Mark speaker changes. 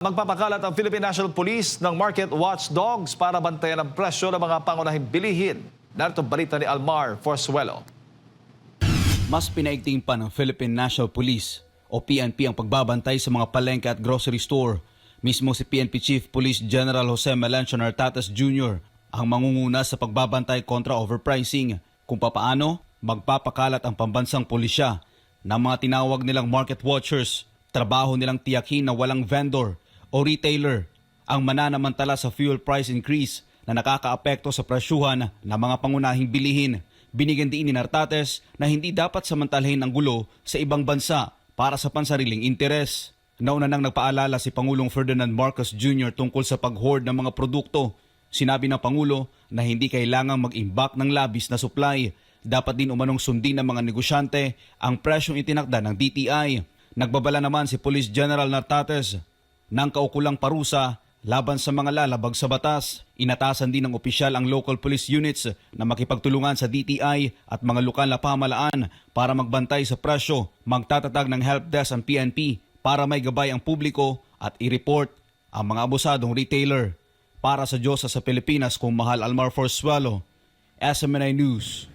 Speaker 1: Magpapakalat ang Philippine National Police ng market watchdogs para bantayan ang presyo ng mga pangunahing bilihin. Narito balita ni Almar Forzuelo.
Speaker 2: Mas pinaigting pa ng Philippine National Police o PNP ang pagbabantay sa mga palengke at grocery store. Mismo si PNP Chief Police General Jose Melencio Nartates Jr. ang mangunguna sa pagbabantay kontra overpricing kung papaano magpapakalat ang pambansang pulisya ng mga tinawag nilang market watchers. Trabaho nilang tiyakin na walang vendor o retailer ang mananamantala sa fuel price increase na nakakaapekto sa presyuhan ng mga pangunahing bilihin. Binigyan din ni Nartates na hindi dapat samantalhin ang gulo sa ibang bansa para sa pansariling interes. Nauna nang nagpaalala si Pangulong Ferdinand Marcos Jr. tungkol sa pag-hoard ng mga produkto. Sinabi ng Pangulo na hindi kailangang mag-imbak ng labis na supply. Dapat din umanong sundin ng mga negosyante ang presyong itinakda ng DTI. Nagbabala naman si Police General Nartates ng kaukulang parusa laban sa mga lalabag sa batas. Inatasan din ng opisyal ang local police units na makipagtulungan sa DTI at mga lokal na pamahalaan para magbantay sa presyo. Magtatatag ng helpdesk ang PNP para may gabay ang publiko at i-report ang mga abusadong retailer. Para sa Diyosa sa Pilipinas, kung Mahal Almar Forzuelo, SMNI News.